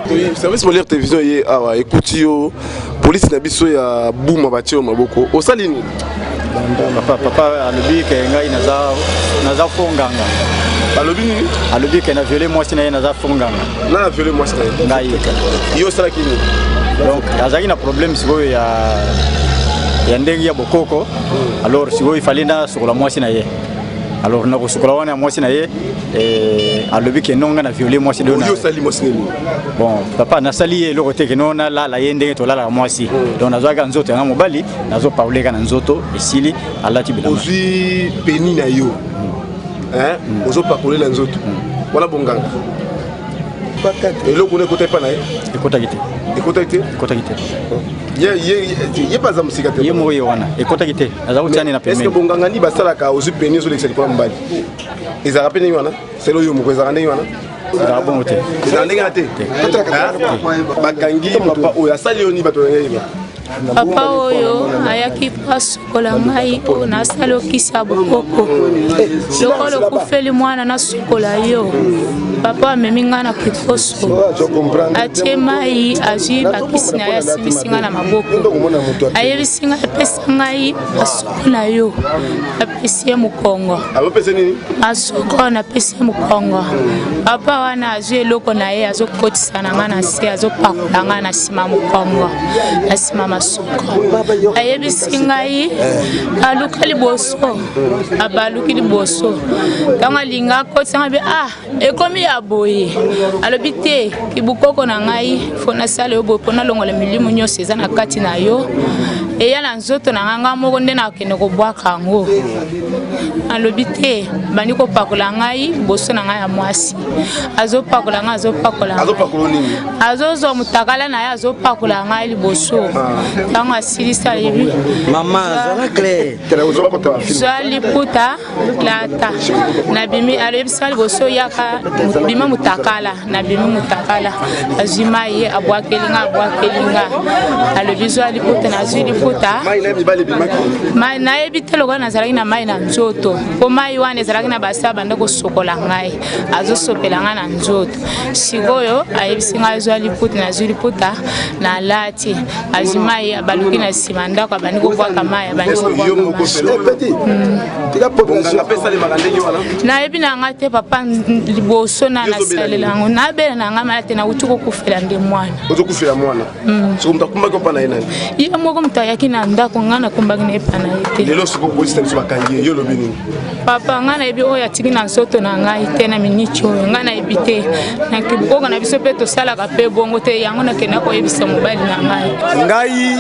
Oui, service molière télévision yé awa écoute yo police na biso ya bouma batio maboko osalini papa alobi ke ngai naza fonganga alobi nini alobi ke na violer moi sina naza fonganga na violer moi sina ngai yo sala kini donc azaki na problème siko ya ndenge ya bokoko alors siko il fallait na sur la moi sina ye alors na kosukola wana moi sina ye alobi ke nonga na violer moi sina yo sali moi sina bon papa na sali ye le côté ke nona la yende to la moi si donc nazo ka nzoto nga mobali nazo parler kana nzoto esili alati bilama ozui peni na yo hein ozo pakoler na nzoto wala bonganga et le connaît côté pas na ekota kite ye pas za musika te ye mo ye wana ekota kite nazo tiani na pembe est-ce que bonganga ni basala ka ozu peni zo l'excel kwa mbali ezara peni wana selo yo moko ezara ndenge wana ezara bon te ezara ndenge na te bakangi papa oyo asali yo ni bato ngeba papa oyo ayaki pasukola ngai na sala okisa bokoko lokolo kufeli mwana na sukola yo papa amemi ngai na kiposo atie mai azwi bakisi na ye asibisi ngai na maboko ayebisi ngai apesa ngai masoko na yo apesi ye mokongo masoko napesi ye mokongo papa wana azwi eloko na ye azokotisa na ngai na se azopakola ngai na nsima mokongo na nsima masoko ayebisi ngai aluka liboso abaluki liboso ntango alinga akotisa ngai ekomi ya boye alobi te kibukoko na ngai fo nasala yo boye mpo nalongola milimo nyonso eza na kati na yo eya na nzoto na ngai moko nde nakende kobwaka yango alobi te bandi kopakola ngai liboso na ngai ya mwasi azopakola ngai azozwa motakala na ye azopakola ngai liboso ntango asilisa yebi zwa liputa lata nabimi alobisa liboso yaka bima mutakala nabimi mutakala azima ye abwakelinga alobi zwa liputa nazwi liputa mai nayebi te lokola nazalaki na mai na nzoto mpo mai wana ezalaki na basa banda kosokola ngai azosopela ngai na nzoto sikoyo ayebisi ngai zwa liputa nazwi liputa na lati azima ye abaluki na nsima ndako abandi kobwaka mai abandi nayebi na ngai te papa liboso na nasalela yango nabela na ngai mala te nauti kokufela nde mwana ye moko moto ayaki na ndako ngai nakumbaki na epa na ye te papa ngai nayebi oyo atiki na nzoto na ngai te na miniti oyo ngai nayebi te na kibukoko na biso mpe tosalaka mpe bongo te yango nakenda koyebisa mobali na ngai